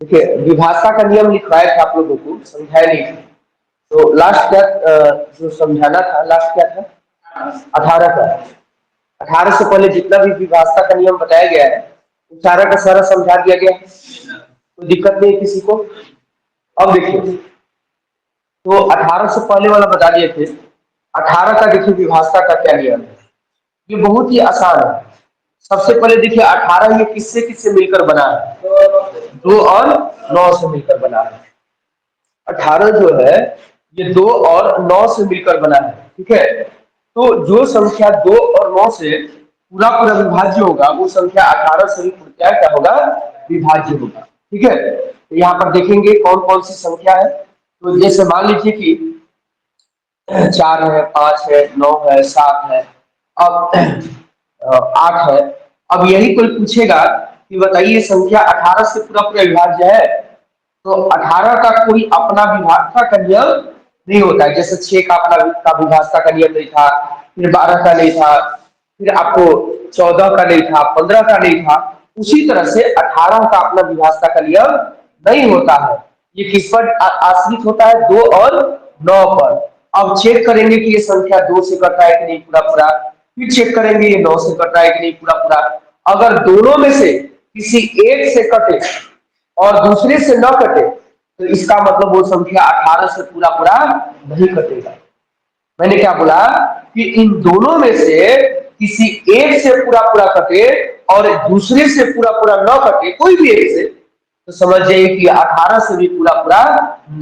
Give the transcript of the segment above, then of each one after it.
देखिए विभाषा का नियम लिखवाया था आप लोगों को, समझाया नहीं था। तो लास्ट क्या जो समझाना था, लास्ट क्या था, 18 का। 18 से पहले जितना भी विभाषा का नियम बताया गया है वो सारा का सारा समझा दिया गया, कोई दिक्कत नहीं किसी को। अब देखिए, तो 18 से पहले वाला बता दिए थे, 18 का देखिए विभाषा का क्या नियम है। ये बहुत ही आसान है। सबसे पहले देखिए 18 ये किससे किससे मिलकर बना है, 2 और 9 से मिलकर बना है। 18 जो है ये 2 और 9 से मिलकर बना है, ठीक है। तो जो संख्या 2 और 9 से पूरा पूरा विभाज्य होगा वो संख्या 18 से भी पूरा क्या होगा, विभाज्य होगा, ठीक है। तो यहाँ पर देखेंगे कौन कौन सी संख्या है। तो जैसे मान लीजिए कि 4 है, 5 है, 9 है, 7 है, अब 8 है। अब यही कोई पूछेगा कि बताइए संख्या 18 से पूरा पूरा विभाज्य है, तो 18 का कोई अपना विभाषा का नियम नहीं होता है। जैसे 6 का अपना का विभाषा का नियम नहीं था, फिर 12 का नहीं था, फिर आपको 14 का नहीं था, 15 का नहीं था। उसी तरह से 18 का अपना विभाषा का नियम नहीं होता है। ये किस पर आश्रित होता है, 2 और 9 पर। अब चेक करेंगे कि ये संख्या 2 से कट रहा है कि नहीं पूरा पूरा, फिर चेक करेंगे ये 9 से कट रहा है कि नहीं पूरा पूरा। अगर दोनों में से किसी एक से कटे और दूसरे से न कटे तो इसका मतलब वो संख्या 18 से पूरा पूरा नहीं कटेगा। मैंने क्या बोला कि इन दोनों में से किसी एक से पूरा पूरा कटे और दूसरे से पूरा पूरा न कटे, कोई भी एक से, तो समझ जाइए कि 18 से भी पूरा पूरा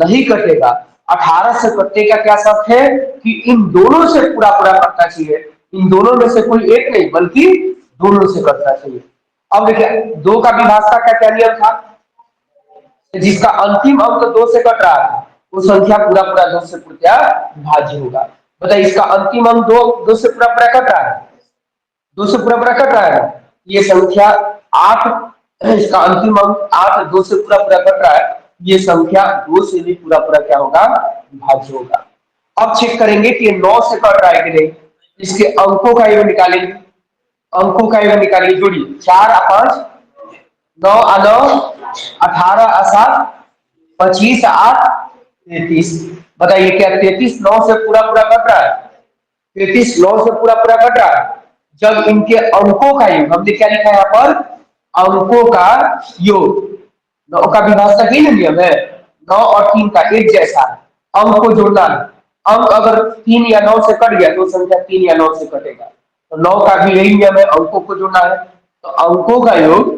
नहीं कटेगा। 18 से कटने का क्या शर्त है कि इन दोनों से पूरा पूरा कटना चाहिए। इन दोनों में से कोई एक नहीं बल्कि दोनों से कटना चाहिए। अब देखिए 2 का विभाषा का क्या नियम था, जिसका अंतिम अंक 2 से कट रहा है वो संख्या पूरा पूरा 2 से पूरा विभाज्य होगा। बताइए इसका अंतिम अंक 2 से पूरा पूरा कट रहा है, 2 से पूरा पूरा कट रहा है, ये संख्या 8, इसका अंतिम अंक 8 2 से पूरा पूरा कट रहा है, ये संख्या 2 से भी पूरा पूरा क्या होगा, विभाज्य होगा। अब चेक करेंगे कि ये 9 से कट रहा है कि नहीं। इसके अंकों का योग निकालेंगे, अंकों का योग निकालिए, जोड़िए 4 और 5, 9 और 9, 18 और 7, 25 8, 33। बताइए क्या 33 9 से पूरा पूरा कट रहा है, 33 9 से पूरा पूरा कट रहा है। जब इनके अंकों का योग, हमने क्या लिखा है यहाँ पर, अंकों का योग। 9 का विभाजक ही नियम है, 9 और 3 का एक जैसा है, अंक को जोड़ना है। अंक अगर 3 या 9 से कट गया तो संख्या 3 या 9 से कटेगा। तो 9 का भी यही नियम है, अंकों को जोड़ना है। तो अंकों का योग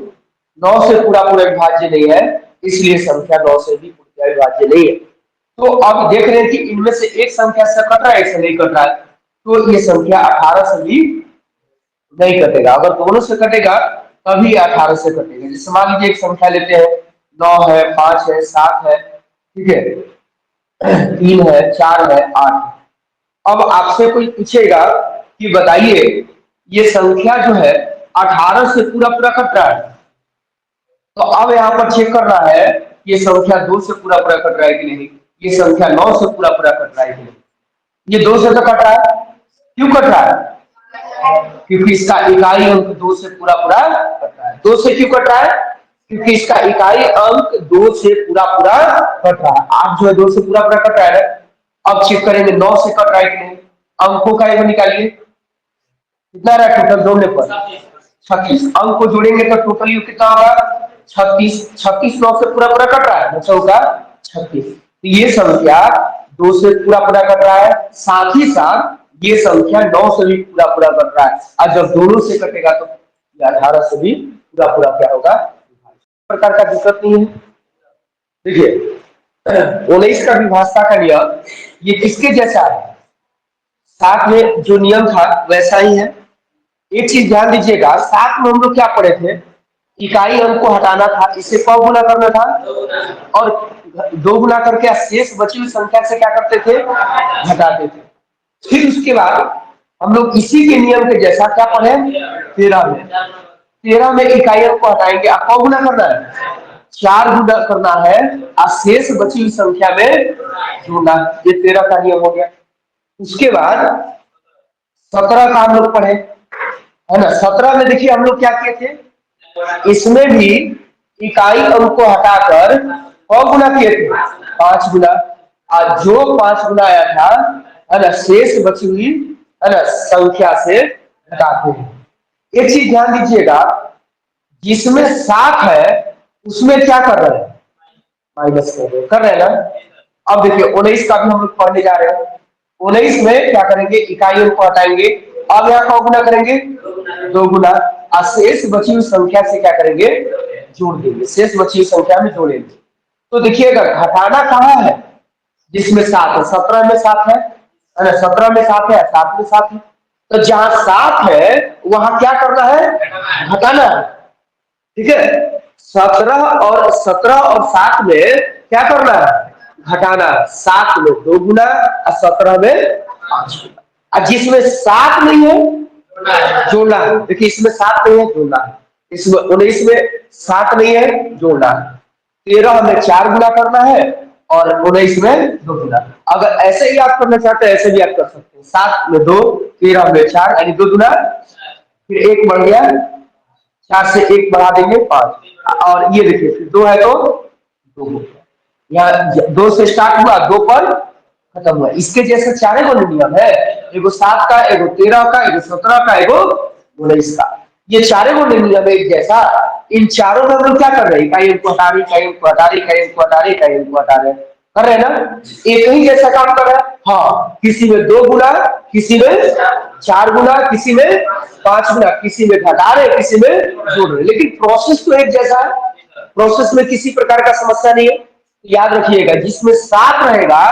9 से पूरा पूरा विभाज्य नहीं है, इसलिए संख्या 9 से भी पूरा विभाज्य नहीं है। तो अब देख रहे हैं कि इनमें से एक संख्या से कट रहा है, एक से नहीं कट रहा है, तो ये संख्या 18 से भी नहीं कटेगा। अगर दोनों से कटेगा तभी 18 से कटेगा। जैसे मान लीजिए एक संख्या लेते हैं, 9 है, 5 है, 7 है, ठीक है, 3 है, 4 है, 8। अब आपसे कोई पूछेगा कि बताइए ये संख्या जो है 18 से पूरा पूरा कट रहा है, तो अब यहाँ पर चेक करना है ये संख्या 2 से पूरा पूरा कट रहा है कि नहीं, ये संख्या 9 से पूरा पूरा कट रहा है कि नहीं। ये 2 से तो कट रहा है, क्यों कट रहा है, क्योंकि इसका इकाई अंक 2 से पूरा पूरा कट रहा है। 2 से क्यों कट रहा है, क्योंकि इसका इकाई अंक 2 से पूरा पूरा कट रहा है। 8 जो है 2 से पूरा पूरा कट रहा है। अब चेक करेंगे 9 से कट रहा है कि नहीं, अंकों का योग निकालिए, कितना रहा टोटल जोड़ने पर 36। अंक को जोड़ेंगे तो टोटल योग कितना होगा 36। 36 9 से पूरा पूरा कट रहा है, बचा होगा 36। तो ये संख्या 2 से पूरा पूरा कट रहा है, साथ ही साथ ये संख्या 9 से भी पूरा पूरा कट रहा है। और जब दोनों से कटेगा तो 18 से भी पूरा पूरा क्या होगा, प्रकार का दिक्कत नहीं है। देखिए 19 का विभाषा का नियम ये किसके जैसा है, साथ में जो नियम था वैसा ही है। एक चीज ध्यान दीजिएगा, साथ में हम लोग क्या पढ़े थे, इकाई अंक को हटाना था, इसे कौ गुना करना था, और 2 गुना करके शेष बची हुई संख्या से क्या करते थे, घटाते थे। फिर उसके बाद हम लोग इसी के नियम के जैसा क्या पढ़े, 13 में इकाई अंक को हटाएंगे, अब कौ गुना करना है, 4 गुना करना है, और शेष बची हुई संख्या में जोड़ना। ये 13 का नियम हो गया। उसके बाद 17 का हम लोग पढ़े, है ना। 17 में देखिए हम लोग क्या किए थे, इसमें भी इकाई अंक को हटाकर 100 गुना किए थे, 5 गुना। और जो 5 गुना आया था, है ना, शेष बची हुई, है ना, संख्या से घटाते हैं। एक चीज ध्यान दीजिएगा, जिसमें 7 है उसमें क्या कर रहे हैं, माइनस कर रहे हैं ना। अब देखिए 19 का भी हम लोग पढ़ने जा रहे हैं। 19 में क्या करेंगे, इकाइयों को हटाएंगे। अब यहाँ कौ गुना करेंगे, 2 गुना। और शेष बची हुई संख्या से क्या करेंगे, जोड़ देंगे, शेष बची हुई संख्या में जोड़ेंगे। तो देखिएगा घटाना कहाँ है, जिसमें 7 है, 17 में 7 है ना, 17 में 7 है, 7 में 7 है। तो जहां 7 है वहां क्या करना है, घटाना है। ठीक है, 17 और 7 में क्या करना है, घटाना है। 7 में 2 गुना और 17 में 5 गुना। और जिसमें 7 नहीं है जोड़ना है। देखिए इसमें 7 नहीं है, जोड़ना है। इसमें 19 में 7 नहीं है, जोड़ना है। 13 में 4 गुना करना है और 19 में 2 गुना। अगर ऐसे ही आप करना चाहते हैं ऐसे भी आप कर सकते हैं। 7 में 2, 13 में 4, यानी 2 गुना, फिर 1 बढ़ गया, 4 से 1 बढ़ा देंगे 5। और ये देखिए फिर 2 है तो 2 हो गया। यहाँ 2 से स्टार्ट हुआ, 2 पर खत्म हुआ। इसके जैसे चारे गो नियम है, एगो 7 का, एगो 13 का, एगो 17 का, एगो 19 का। ये चारे गो नियम एक जैसा। इन चारों में हम लोग क्या कर रहे हैं, इकाई को हटा रही, इकाई को हटा रही, इकाई को हटा रही, इकाई को हटा रहे, कर रहे हैं ना। एक ही जैसा काम कर रहा है। हाँ, किसी में 2 गुना, किसी में 4 गुना, किसी में 5 गुना, किसी में घटा रहे, किसी में जोड़ रहे, लेकिन प्रोसेस तो एक जैसा है। प्रोसेस में किसी प्रकार का समस्या नहीं है। याद रखिएगा, जिसमें 7 रहेगा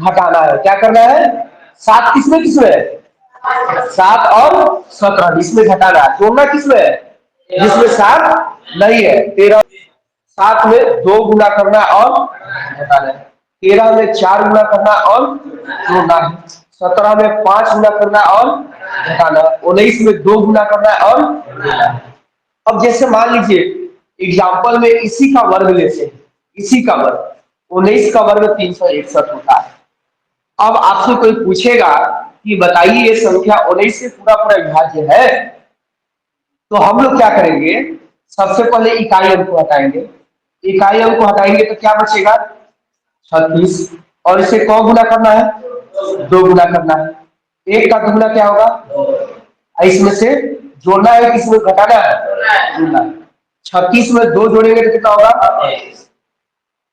घटाना है, क्या करना है, 7 किसमें किसमें है, 7 और 17, जिसमें घटाना है। जोड़ना किसमें है, जिसमें 7 नहीं है। 13, 7 में 2 गुना करना और घटाना है। 13 में 4 गुना करना और जोड़ना है। 17 में 5 गुना करना और घटाना है। 19 में 2 गुना करना और जोड़ना है। अब जैसे मान लीजिए एग्जाम्पल में इसी का वर्ग लेते हैं, इसी का वर्ग 19 का वर्ग 361 होता है। अब आपसे कोई पूछेगा कि बताइए ये संख्या 19 से पूरा पूरा विभाज्य है, तो हम लोग क्या करेंगे, सबसे पहले इकाई अंक को हटाएंगे। इकाई अंक को हटाएंगे तो क्या बचेगा, 36। और इसे कौ गुना करना है, 2 गुना करना है। 1 का दुगुना क्या होगा, इसमें से जोड़ना है, किसमें घटाना है, जोड़ना है। 36 में 2 जोड़ेंगे तो कितना होगा।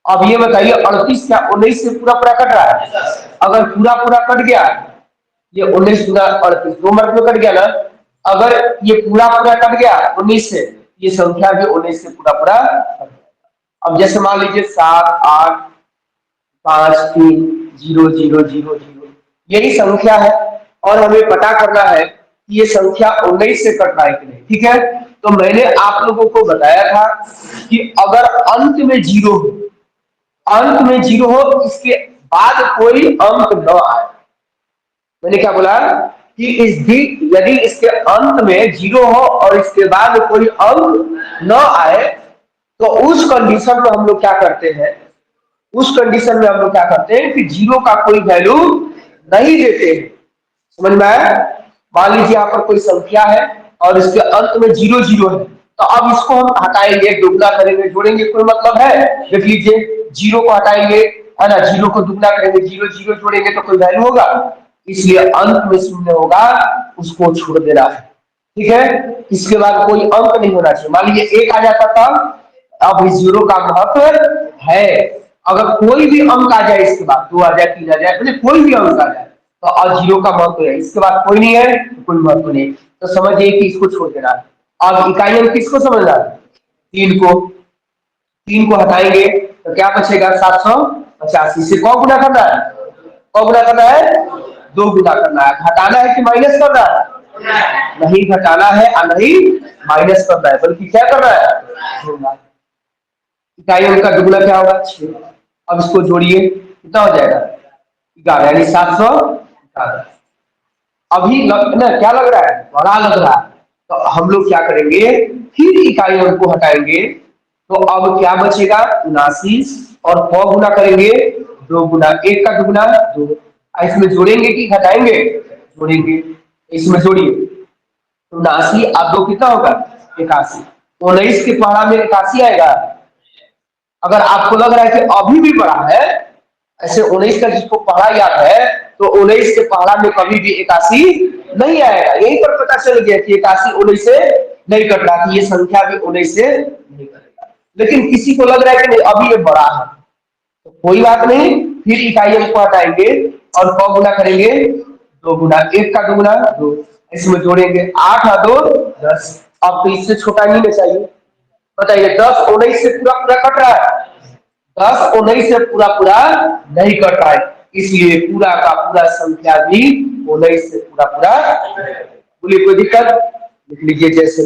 अब ये बताइए 38 क्या 19 से पूरा पूरा कट रहा है, अगर पूरा पूरा कट गया, ये 19 गुना 38 2 मार्क में कट गया ना। अगर ये पूरा पूरा कट गया 19 से, ये संख्या भी 19 से पूरा पूरा कट गया। अब जैसे मान लीजिए 7 8 5 3 0 0 0 0, यही संख्या है और हमें पता करना है कि ये संख्या 19 से कट रहा है कि नहीं। ठीक है, तो मैंने आप लोगों को बताया था कि अगर अंत में 0 हो, अंत में 0 हो, इसके बाद कोई अंक न आए। मैंने क्या बोला कि यदि इसके अंत में 0 हो और इसके बाद कोई अंक न आए, तो उस कंडीशन में हम लोग क्या करते हैं, उस कंडीशन में हम लोग क्या करते हैं कि 0 का कोई वैल्यू नहीं देते हैं। समझ में आया। मान लीजिए यहाँ पर कोई संख्या है और इसके अंत में 0 0 है, तो अब इसको हम हटाएंगे, दुगना करेंगे, जोड़ेंगे, कोई मतलब है, देख लीजिए 0 को हटाएंगे, है ना, 0 को दुगना करेंगे, 0 0 जोड़ेंगे तो कोई वैल्यू होगा, इसलिए अंत में 0 होगा, उसको छोड़ देना है। ठीक है, इसके बाद कोई अंक नहीं होना चाहिए। मान लीजिए 1 आ जाता था, अब 0 का महत्व है। अगर कोई भी अंक आ जाए इसके बाद, 2 आ जाए, 3 आ जाए, मतलब कोई भी अंक आ जाए, तो अब 0 का महत्व है। इसके बाद कोई नहीं है तो कोई महत्व नहीं, तो समझिए कि इसको छोड़ देना है। अब इकाई अंक किसको समझना है, 3 को। 3 को हटाएंगे तो क्या बचेगा, 785। इसे कौ गुना करना है, कौ गुना करना है, 2 गुना करना है। घटाना है कि माइनस करना है, नहीं घटाना है और नहीं माइनस करना है, बल्कि क्या करना है, जोड़ना है। इकाई अंक का दुगुना क्या होगा, 6। अब इसको जोड़िए, कितना हो जाएगा, 11, यानी 711। अभी ना क्या लग रहा है, बड़ा लग रहा है। तो हम लोग क्या करेंगे, फिर इकाई अंक को हटाएंगे, तो अब क्या बचेगा, 79। और कौ गुना करेंगे, 2 गुना, 1 का दुगुना 2। इसमें जोड़ेंगे कि घटाएंगे, जोड़ेंगे, इसमें जोड़िए, 79 आप 2 कितना होगा, 81। 19 के पहाड़ा में 81 आएगा, अगर आपको लग रहा है कि अभी भी बड़ा है, ऐसे 19 का जिसको पढ़ा याद है, तो 19 के पहाड़ा में कभी भी 81 नहीं आएगा। यहीं पर पता चल गया कि 81 19 से नहीं कट रहा, कि ये संख्या भी 19 से नहीं कटेगा। लेकिन किसी को लग रहा है कि नहीं अभी ये बड़ा है, तो कोई बात नहीं, फिर इकाइयों को हटाएंगे और कौ गुना करेंगे, 2 गुना, 1 का 2 गुना 2, इसमें जोड़ेंगे 8 और 2 10। अब तो इससे छोटा नहीं ना चाहिए। बताइए 10 19 से पूरा पूरा कट रहा है, 10 19 से पूरा पूरा नहीं कट रहा है, इसलिए पूरा का पूरा संख्या भी 19 से पूरा पूरा। बोलिए कोई दिक्कत? लिख लीजिए जैसे।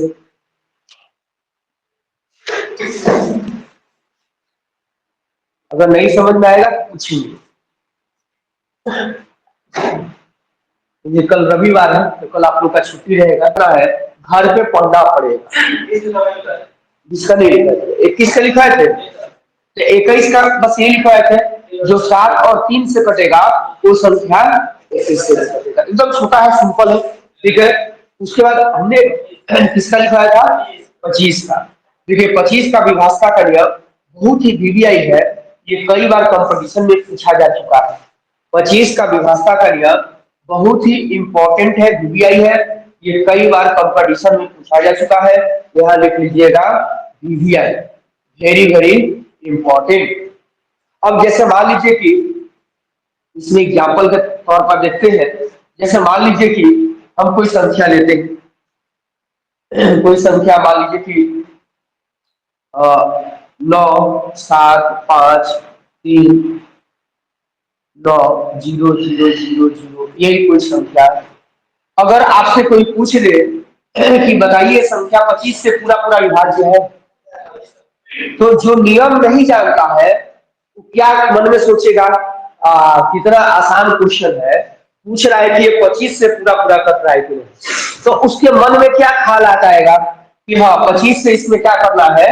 अगर नहीं समझ में आएगा तो पूछिए। ये कल रविवार है तो कल आप लोग का छुट्टी रहेगा, ना है घर पे पढ़ना पड़ेगा। जिसका नहीं लिखा थे 21 का लिखा थे, तो 21 का बस ये लिखवाए थे, जो 7 और 3 से कटेगा वो संख्या 21 से कटेगा। एकदम छोटा है, सिंपल है, ठीक है। उसके बाद हमने किसका लिखवाया था? 25 का। देखिए 25 का विभाषा का नियम बहुत ही वीवीआई है, ये कई बार कंपटीशन में पूछा जा चुका है। 25 का विभाषा का नियम बहुत ही इंपॉर्टेंट है, वीवीआई है, ये कई बार कंपटीशन में पूछा जा चुका है। यहाँ लिख लीजिएगा वीवीआई, वेरी वेरी इंपॉर्टेंट। अब जैसे मान लीजिए कि इसमें एग्जाम्पल के तौर पर देखते हैं, जैसे मान लीजिए कि हम कोई संख्या लेते हैं, कोई संख्या मान लीजिए कि 9 7 5 3 9 0 0 0 0, यही कोई संख्या। अगर आपसे कोई पूछ ले कि बताइए संख्या 25 से पूरा पूरा विभाज्य है, तो जो नियम नहीं जानता है तो क्या मन में सोचेगा, कितना आसान क्वेश्चन है, पूछ रहा है कि ये 25 से पूरा पूरा कट रहा है कि नहीं, तो उसके मन में क्या ख्याल आता है कि हाँ 25 से इसमें क्या करना है,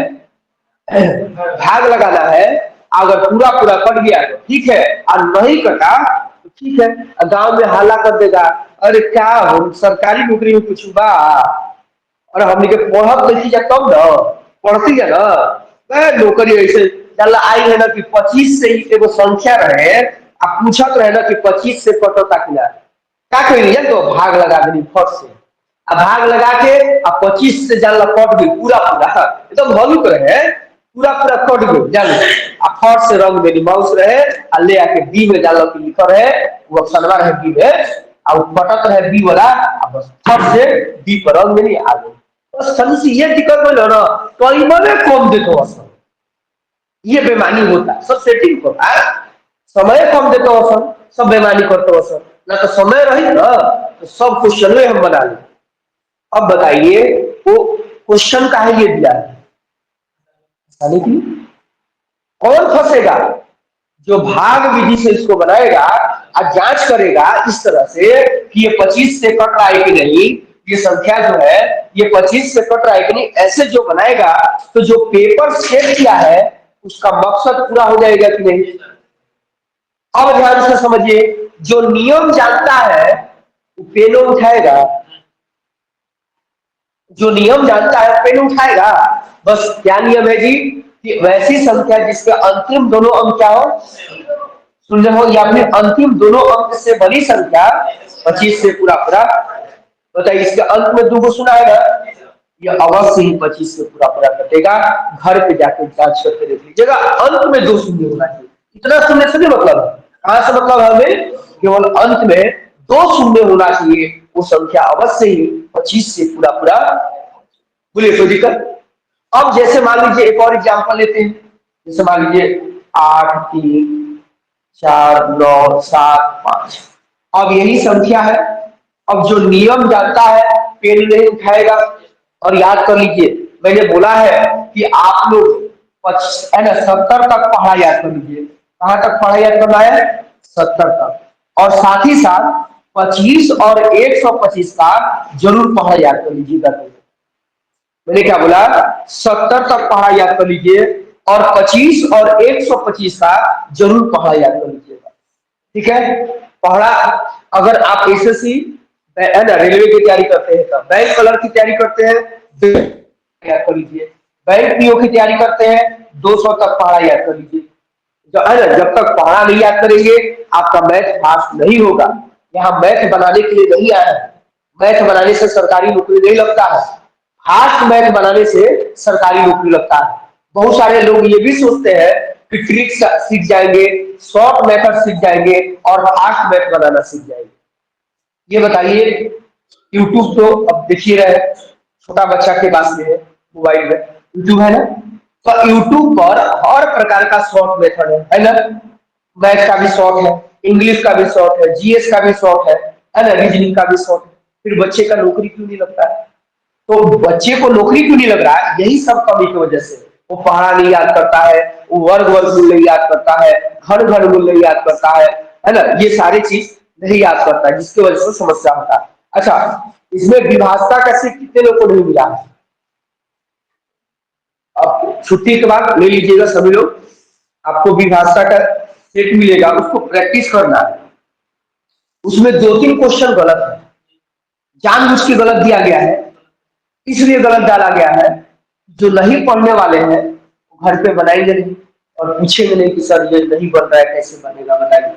भाग लगाना है। अगर पूरा पूरा कट गया तो ठीक है, और नहीं कटा तो ठीक है, गांव में हल्ला कर देगा, अरे क्या हो सरकारी नौकरी में कुछ बा, और हमने के पढ़त लिखी जा तब न पढ़ती है ना नौकरी ऐसे चल आई है ना कि 25 से ही एगो संख्या रहे, आप पूछत रहे ना कि 25 से कटता कि ना, क्या करिए तो भाग लगा देनी फट से, अब भाग लगा के अब 25 से जान कट गई पूरा पूरा, एकदम हलुक रहे पूरा पूरा कट गई जान, आ फट से रंग देनी माउस रहे, आ ले आके बी में डाल के लिखा रहे, वो अक्षरवा रहे बी में, आ कटत रहे बी वाला, अब बस फट से बी पर रंग देनी आ गई। बस थोड़ी सी ये दिक्कत बोलो ना, तो इमने कम देते हो, ये बेमानी होता है, सब सेटिंग होता है, समय कम देते हो सर, सब बेमानी करते हो सर, ना तो समय रही ना तो सब क्वेश्चन में हम बना लें। अब बताइए वो क्वेश्चन का है ये दिया है, कौन फंसेगा? जो भाग विधि से इसको बनाएगा और जांच करेगा इस तरह से कि ये 25 से कट रहा है कि नहीं, ये संख्या जो है ये 25 से कट रहा है कि नहीं, ऐसे जो बनाएगा तो जो पेपर सेट किया है उसका मकसद पूरा हो जाएगा कि नहीं। अब ध्यान से समझिए, जो नियम जानता है वो पेन उठाएगा, जो नियम जानता है पेन उठाएगा। बस क्या नियम है जी, कि वैसी संख्या जिसके अंतिम दोनों अंक क्या हो, सुन रहे हो, या फिर अंतिम दोनों अंक से बड़ी संख्या 25 से पूरा पूरा। बताइए इसके अंत में 2 को सुना है ना, ये अवश्य ही 25 से पूरा पूरा कटेगा। घर पे जाकर जांच करके देख लीजिएगा, अंत में 2 शून्य होना चाहिए। इतना शून्य से नहीं मतलब, कहां से मतलब हमें, केवल अंत में 2 शून्य होना चाहिए, वो संख्या अवश्य ही 25 से पूरा पूरा। बोलिए कोई दिक्कत? अब जैसे मान लीजिए एक और एग्जांपल लेते हैं, जैसे मान लीजिए 8 3 4 9 7 5, अब यही संख्या है। अब जो नियम जानता है पेन नहीं उठाएगा, और याद कर लीजिए मैंने बोला है कि आप लोग 70 तक पढ़ा याद कर लीजिए। कहां तक पढ़ा याद करना है? 70 तक, और साथ ही साथ 25 और 125 का जरूर पढ़ा याद कर लीजिएगा। मैंने क्या बोला? 70 तक पढ़ा याद कर लीजिए, और 25 और 125 का जरूर पढ़ा याद कर लीजिएगा, ठीक है। पढ़ा, अगर आप एसएससी है ना रेलवे की तैयारी करते हैं, तब बैंक क्लर्क की तैयारी करते हैं, याद कर लीजिए। बैंक पीओ की तैयारी करते हैं, 200 तक पहाड़ा याद कर लीजिए। है ना, जब तक पहाड़ा नहीं याद करेंगे आपका मैथ पास नहीं होगा। यहाँ मैथ बनाने के लिए नहीं आया है, मैथ बनाने से सरकारी नौकरी नहीं लगता है, फास्ट मैथ बनाने से सरकारी नौकरी लगता है। बहुत सारे लोग ये भी सोचते हैं कि ट्रिक्स सीख जाएंगे, शॉर्ट मेथड सीख जाएंगे और फास्ट मैथ बनाना सीख जाएंगे। ये बताइए, यूट्यूब तो अब देखिए रहे, छोटा बच्चा के पास में है, मोबाइल में यूट्यूब है ना, तो यूट्यूब पर हर प्रकार का शॉर्ट मेथड है ना। मैथ का भी शॉर्ट है, इंग्लिश का भी शॉर्ट है, जीएस का भी शॉर्ट है ना, रीजनिंग का भी शॉर्ट है। फिर बच्चे का नौकरी क्यों नहीं लगता है? तो बच्चे को नौकरी क्यों नहीं लग रहा है? यही सब कमी की वजह से। वो पढ़ा नहीं याद करता है, वो वर्ग वर्ग मूल्य याद करता है, घर घर मूल्य याद करता है ना, ये सारी चीज नहीं याद करता है, जिसकी वजह से समस्या होता है। अच्छा, इसमें विभाषा का सीट कितने लोग को नहीं मिला है? अब छुट्टी के बाद ले लीजिएगा सभी लोग, आपको विभाषा का सेट मिलेगा, उसको प्रैक्टिस करना है। उसमें 2-3 क्वेश्चन गलत है, जानबूझ के गलत दिया गया है, इसलिए गलत डाला गया है। जो नहीं पढ़ने वाले हैं वो घर पे बनाएंगे नहीं और पूछेंगे नहीं कि सर ये नहीं बन रहा है, कैसे बनेगा बताइए।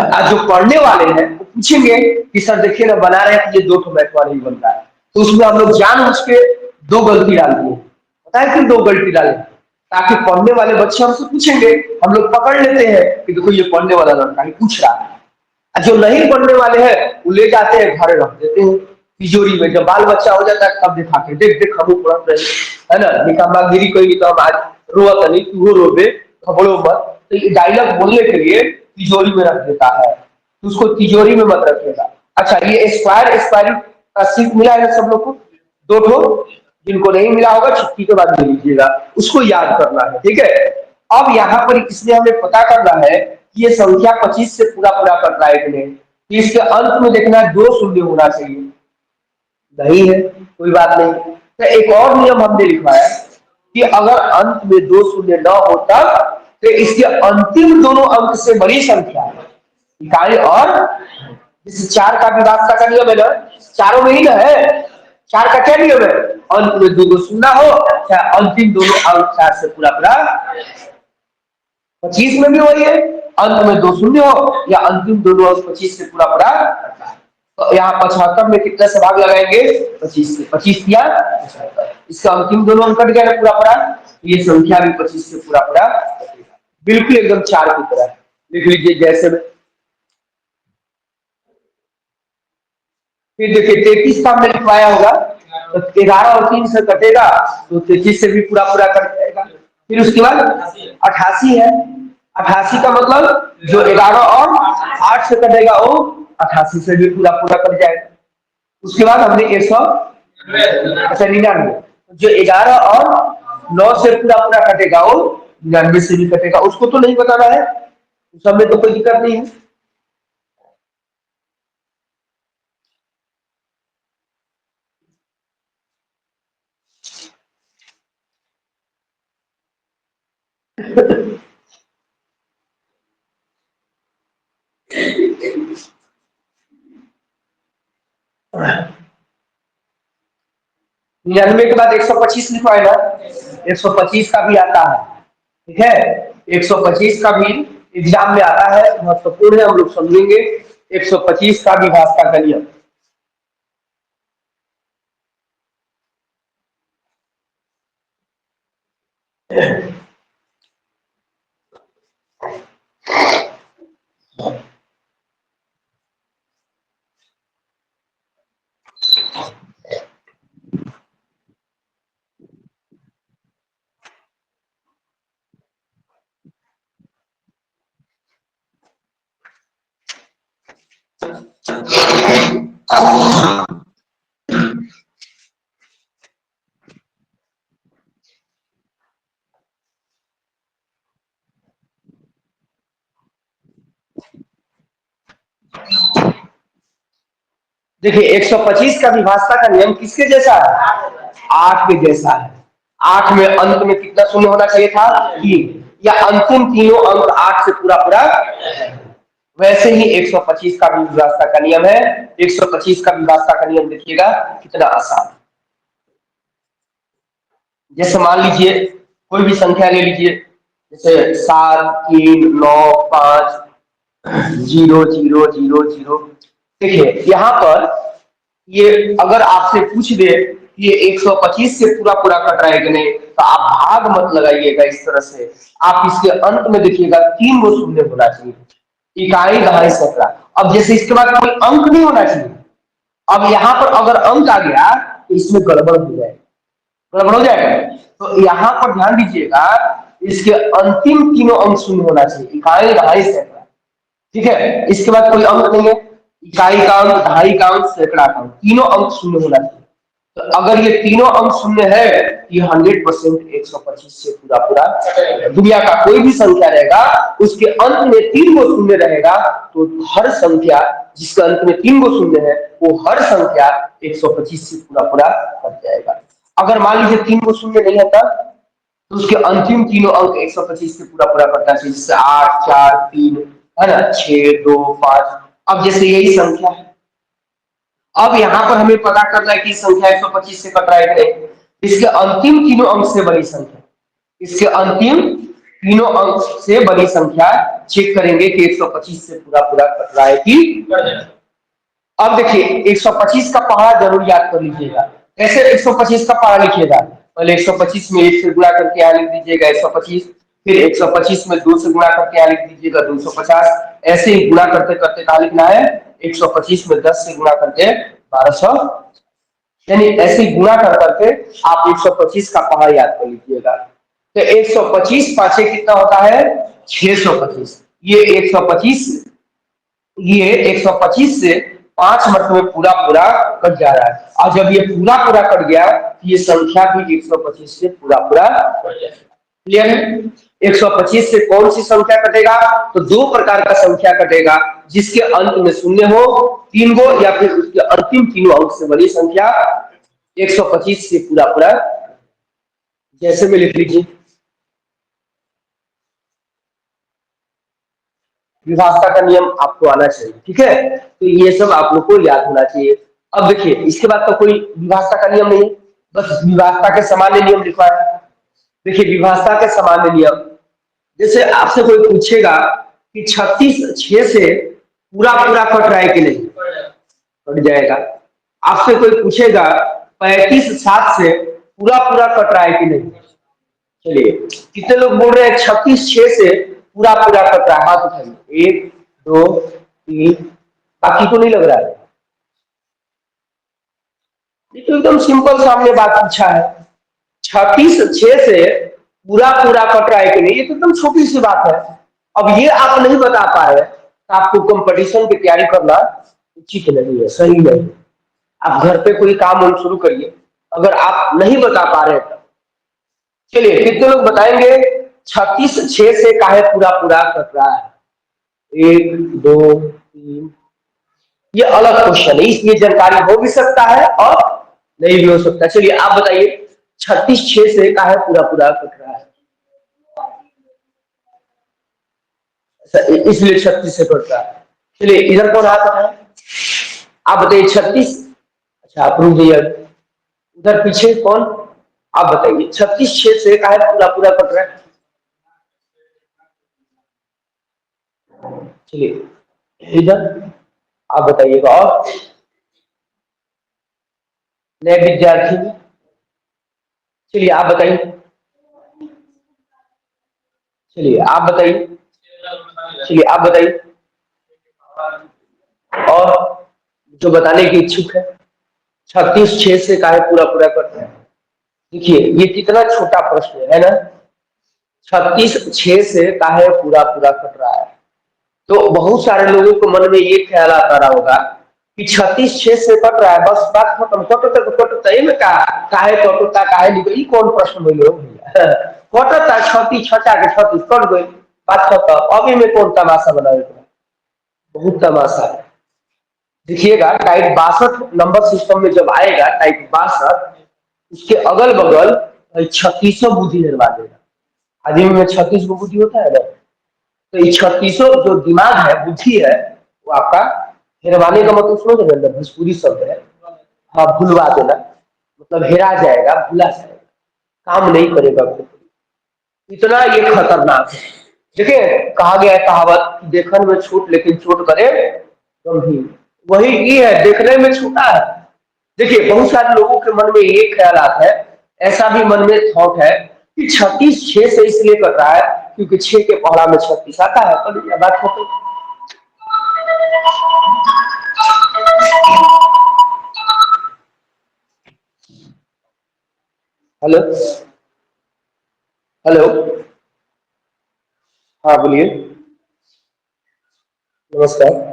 आज जो पढ़ने वाले हैं वो पूछेंगे कि सर देखिए ना बना रहे हैं, ये 2 ठो मैथ वाला ही बनता है। तो उसमें हम लोग जानबूझ के 2 गलती डाल दिए। पता है क्यों 2 गलती डाले? ताकि पढ़ने वाले बच्चे हमसे पूछेंगे, हम लोग पकड़ लेते हैं कि देखो ये पढ़ने वाला लड़का ही पूछ रहा है। जो नहीं पढ़ने वाले हैं वो ले जाते हैं घर रख देते हैं तिजोरी में। जब बाल बच्चा हो जाता है तब दिखाते, देख देख हम पढ़ रहे है ना, निकामागिरी कोई तो हम आज रोआ नहीं, तू रोबे खबरों मत। तो ये डायलॉग बोलने के लिए तिजोरी में रख देता है, तो उसको तिजोरी में मत रखिएगा। अच्छा, ये स्क्वायर स्क्वायर का सीख मिला है ना सब लोग को? 2 ठो, जिनको नहीं मिला होगा छुट्टी के बाद ले लीजिएगा, उसको याद करना है, ठीक है। अब यहाँ पर इसलिए हमें पता करना है कि ये संख्या 25 से पूरा पूरा कर रहा है कि नहीं। तो इसके अंत में देखना है 2 शून्य होना चाहिए, नहीं है कोई बात नहीं। तो एक और नियम हमने लिखा है कि अगर अंत में 2 शून्य न हो तब तो इसके अंतिम दोनों अंक से बड़ी संख्या इकाई और, जैसे 4 का विभाज्यता का नियम है ना, चारों में ही ना है। 4 का क्या नियम है? अंत में 2 शून्य हो, चाहे अंतिम दोनों अंक 4 से पूरा पूरा। 25 में भी वही है, अंत में 2 शून्य हो या अंतिम दोनों अंक 25 से पूरा पूरा। तो यहाँ 75 में कितने से भाग लगाएंगे? 25 से। 25 या 75, इसका अंतिम दोनों अंक कट गया पूरा पूरा, ये संख्या भी 25 से पूरा पूरा बिल्कुल एकदम 4 की तरह। लिख लीजिए जैसे में। फिर देखिए 33 का हमने लिखवाया होगा, तो 11 और 3 से कटेगा तो 33 से भी पूरा पूरा कट जाएगा। फिर उसके बाद 88 है, 88 का मतलब जो 11 और 8 से कटेगा वो 88 से भी पूरा पूरा कट जाएगा। उसके बाद हमने 100, अच्छा 99, जो 11 और 9 से पूरा पूरा कटेगा वो 99 से भी कटेगा। उसको तो नहीं बताना है, उस सब में तो कोई दिक्कत नहीं है। निन्यानवे के बाद 125 लिखवाए ना, 125 का भी आता है, ठीक है। 125 का भी एग्जाम में आता है, महत्वपूर्ण है, हम लोग समझेंगे। 125 का भी भाषा का नियम। देखिए 125 का विभाषा का नियम किसके जैसा है? 8 के जैसा है। 8 में अंत में कितना शून्य होना चाहिए था? 3, या अंतिम तीनों अंक 8 से पूरा पूरा। वैसे ही 125 का भी विभाषा का नियम है। 125 का विभाषा का नियम देखिएगा कितना आसान। जैसे मान लीजिए कोई भी संख्या ले लीजिए, जैसे 7, 3, 9, 5, 0, 0, 0, 0। देखिए यहाँ पर ये अगर आपसे पूछ दे कि ये 125 से पूरा पूरा कट रहा है कि नहीं, तो आप भाग मत लगाइएगा इस तरह से। आप इसके अंत में देखिएगा 3 गो शून्य होना चाहिए, इकाई दहाई सैकड़ा। अब जैसे इसके बाद कोई अंक नहीं होना चाहिए। अब यहाँ पर अगर अंक आ गया तो इसमें गड़बड़ हो जाएगा, गड़बड़ हो जाएगा। तो यहाँ पर ध्यान दीजिएगा, इसके अंतिम तीनों अंक शून्य होना चाहिए, इकाई दहाई सैकड़ा। ठीक है, इसके बाद कोई अंक नहीं है, इकाई का अंक, दहाई का अंक, सैकड़ा का अंक, तीनों अंक शून्य होना चाहिए। तो अगर ये तीनों अंक शून्य है, ये 100% 125 से पूरा पूरा। दुनिया का कोई भी संख्या रहेगा, उसके अंत में 3 गो शून्य रहेगा, तो हर संख्या जिसके अंत में 3 गो शून्य है, वो हर संख्या 125 से पूरा पूरा कट जाएगा। अगर मान लीजिए 3 गो शून्य नहीं होता, तो उसके अंतिम तीनों अंक 125 से पूरा पूरा करना चाहिए, जैसे 8, 4, 3, है ना, 6, 2, 5। अब जैसे यही संख्या है, अब यहाँ पर हमें पता करना है कि संख्या 125 से कट रहा है कि नहीं। इसके अंतिम तीनों अंक से बड़ी संख्या, इसके अंतिम तीनों अंक से बड़ी संख्या चेक करेंगे कि 125 से पूरा पूरा कट रहा है कि। अब देखिए 125 का पहाड़ा जरूर याद कर लीजिएगा। कैसे 125 का पहाड़ा लिखिएगा, पहले 125 में 1 से गुणा करके यहाँ लिख दीजिएगा 125, फिर 125 में 2 से गुणा करके यहाँ लिख दीजिएगा 250। ऐसे ही गुणा करते करते कहा लिखना है, 125 में 10 से गुणा करके 1200। यानी ऐसे ही गुणा कर करके आप 125 का पहाड़ा याद कर लीजिएगा। तो 125 पांचे कितना होता है, 625। ये 125, ये 125 से 5 मरतबे पूरा पूरा कट जा रहा है। और जब ये पूरा पूरा कट गया, ये संख्या भी 125 से पूरा पूरा कट जाएगा। क्लियर है? 125 से कौन सी संख्या कटेगा, तो 2 प्रकार का संख्या कटेगा, जिसके अंत में शून्य हो 3 गो, या फिर उसके अंतिम तीनों अंक से बड़ी संख्या 125 से पूरा पूरा। जैसे में लिख लीजिए, विभाजता का नियम आपको आना चाहिए। ठीक है, तो ये सब आप लोग को याद होना चाहिए। अब देखिए इसके बाद तो कोई विभाजता का नियम नहीं है, बस विभाजता के सामान्य नियम लिखवा है। देखिए विभाजता के सामान्य नियम, जैसे आपसे कोई पूछेगा कि 36 6 से पूरा पूरा कट रहा है कि नहीं, कट जाएगा। आपसे कोई पूछेगा 35 7 से पूरा पूरा कट रहा है कि नहीं। चलिए कितने लोग बोल रहे हैं 36 6 से पूरा पूरा कट रहा है, हाथ उठाइए, 1 2 3। बाकी को नहीं लग रहा है। ये तो एकदम सिंपल सामने बात पूछा है, 36 6 से पूरा पूरा कट रहा है कि नहीं, ये तो एकदम छोटी सी बात है। अब ये आप नहीं बता पा रहे तो आपको कंपटीशन की तैयारी करना उचित नहीं है, सही नहीं। आप घर पे कोई काम शुरू करिए, अगर आप नहीं बता पा रहे तो। चलिए कितने लोग बताएंगे 36 6 से काहे पूरा पूरा कट रहा है। 1 2 3। ये अलग क्वेश्चन है, इसलिए जानकारी हो भी सकता है और नहीं भी हो सकता। चलिए आप बताइए 36 6 से काहे पूरा पूरा कट रहा है, इसलिए 36 से कट रहा है। चलिए इधर कौन हाथ उठाए, आप बताइए 36। अच्छा आप रुक जाइए, उधर पीछे कौन, आप बताइए 36 6 से काहे पूरा पूरा कट रहा है। चलिए इधर आप बताइएगा। और नए विद्यार्थी, चलिए आप बताइए, चलिए आप बताइए, चलिए आप बताइए। और जो बताने की इच्छुक है 36 6 से काहे पूरा पूरा कट रहा है। देखिए ये कितना छोटा प्रश्न है ना, 36 6 से काहे पूरा पूरा कट रहा है। तो बहुत सारे लोगों को मन में ये ख्याल आता रहा होगा कि 36 6 से कट रहा है, बस बात खत्म, कटता तो कटता ही में काहे कटता काहे निकली, कौन प्रश्न बोलो भैया कटता 36 छचा के 36 कट गई, बात खत्म। अभी में कौन तमाशा बनाए, बहुत तमाशा है। देखिएगा टाइप 62 नंबर सिस्टम में जब आएगा टाइप 62, उसके अगल बगल 36 बुद्धि निर्मा देगा। आदमी में 36 गो बुद्धि होता है ना, तो ये 36 जो दिमाग है, बुद्धि है, वो आपका हेरवाने का मतलब समझ रहे हैं, भोजपुरी शब्द है। हाँ भुलवा देना, मतलब हेरा जाएगा, भूला जाएगा, काम नहीं करेगा। इतना ये खतरनाक है। देखिए कहा गया है कहावत, देखने में छूट लेकिन चोट करे गंभीर। वही ये है, देखने में छोटा है। देखिए बहुत सारे लोगों के मन में ये ख्याल है, ऐसा भी मन में थॉट है कि 36 6 से इसलिए कर रहा है क्योंकि 6 के पहला में 36 आता है। तो ये बात होती। हेलो। हेलो। हाँ बोलिए। नमस्कार।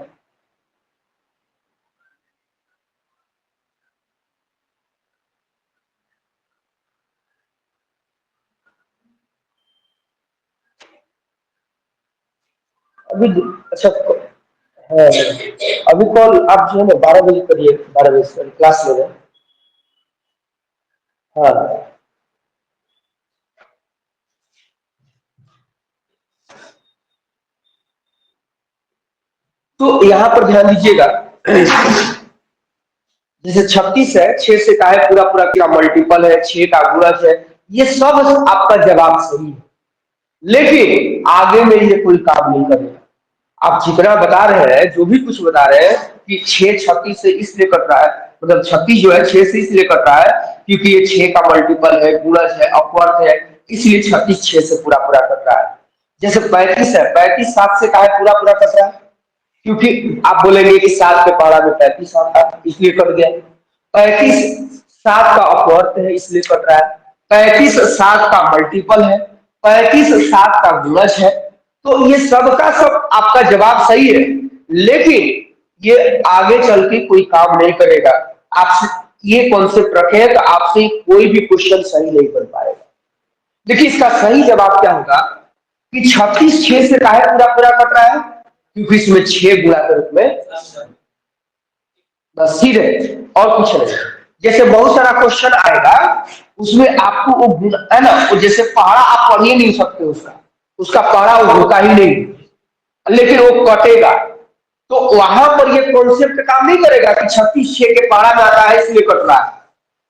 अभी अच्छा है। अभी कॉल आप जो है ना 12 बजे करिए, 12 बजे से क्लास में है। हाँ तो यहाँ पर ध्यान दीजिएगा, जैसे 36 है, 6 से का है पूरा पूरा क्या मल्टीपल है, 6 का गुणज है, ये सब आपका जवाब सही है। लेकिन आगे में ये कोई काम नहीं करेगा। आप जितना बता रहे हैं, जो भी कुछ बता रहे हैं कि 6 36 से इसलिए कट रहा है, मतलब 36 जो है 6 से इसलिए कट रहा है क्योंकि ये 6 का मल्टीपल है, गुणज है, अपवर्त है, इसलिए 36 6 से पूरा पूरा कट रहा है। जैसे 35 है, 35 7 से का है पूरा पूरा कट रहा है क्योंकि आप बोलेंगे कि 7 के पहाड़ा में 35 आता है इसलिए कट गया। 35 7 का अपवर्त है इसलिए कट रहा है। 35 7 का मल्टीपल है। 35 7 का गुणज है। तो ये सब का सब आपका जवाब सही है, लेकिन ये आगे चल के कोई काम नहीं करेगा। आपसे ये कॉन्सेप्ट रखें तो आपसे कोई भी क्वेश्चन सही नहीं बन पाएगा। देखिए इसका सही जवाब क्या होगा कि 36 6 से काहे पूरा पूरा कट रहा है क्योंकि इसमें 6 गुणा के रूप में बस सीधे, और कुछ नहीं। जैसे बहुत सारा क्वेश्चन आएगा, उसमें आपको वो है ना, वो जैसे पहाड़ा आप पढ़ ही नहीं सकते, उसका उसका पहाड़ा वो होता ही नहीं, लेकिन वो कटेगा। तो वहां पर ये कॉन्सेप्ट काम नहीं करेगा कि 36 6 के पहाड़ा में आता है इसलिए कट रहा है,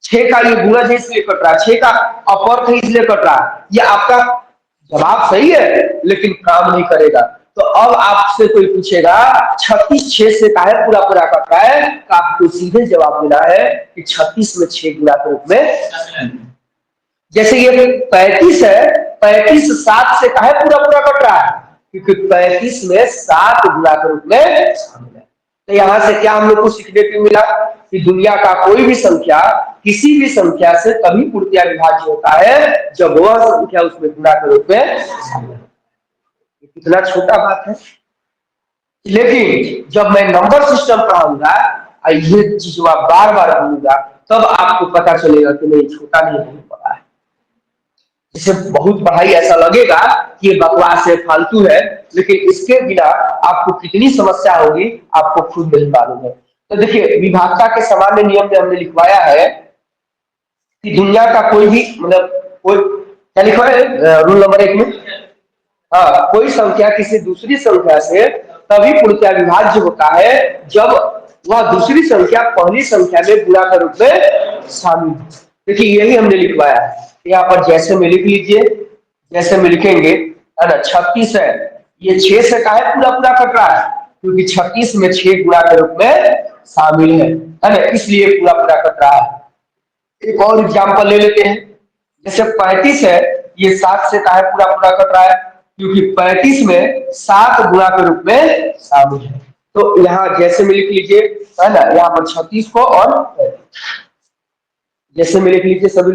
6 का ये गुणज है इसलिए कट रहा है, 6 का अपवर्थ है इसलिए कट रहा है। ये आपका जवाब सही है लेकिन काम नहीं करेगा। तो अब आपसे कोई पूछेगा 36 6 से काहे पूरा पूरा कट रहा है, तो आपको सीधे जवाब देना है कि 36 में 6 गुणा के रूप में। जैसे ये 35 है, 35 7 से काहे पूरा पूरा कट रहा है क्योंकि 35 में 7 गुणा के रूप में शामिल है। तो यहां से क्या हम लोग को सीखने को मिला कि दुनिया का कोई भी संख्या किसी भी संख्या से तभी पूर्णतया विभाज्य होता है जब वह संख्या उसमें गुणा के रूप में शामिल है। कितना छोटा बात है, लेकिन जब मैं नंबर सिस्टम पढ़ाऊंगा और ये चीज आप बार बार बोलूंगा तब आपको पता चलेगा कि नहीं छोटा नहीं होने पड़ा है। इसे बहुत पढ़ाई ऐसा लगेगा कि ये बकवास है, फालतू है, लेकिन इसके बिना आपको कितनी समस्या होगी आपको खुद नहीं मालूम है। तो देखिए विभागता के सामान्य नियम में हमने लिखवाया है कि दुनिया का कोई भी मतलब कोई क्या लिखा है रूल नंबर 1 में, हाँ कोई संख्या किसी दूसरी संख्या से तभी पूर्णतया विभाज्य होता है जब वह दूसरी संख्या पहली संख्या में गुणा के रूप में शामिल हो। देखिए यही हमने लिखवाया है, यहाँ पर जैसे में लिख लीजिए, जैसे में लिखेंगे है ना 36 है, ये 6 से काहे पूरा पूरा कट रहा है क्योंकि 36 में 6 गुणा के रूप में शामिल है ना, इसलिए पूरा पूरा कट रहा है। एक और एग्जाम्पल ले लेते हैं, जैसे 35 है, ये 7 से काहे पूरा पूरा कट रहा है क्योंकि 35 में 7 गुणा के रूप में शामिल है। तो यहाँ जैसे में लिख लीजिए है ना, यहाँ पर 36 को और जैसे में लिख लीजिए सभी।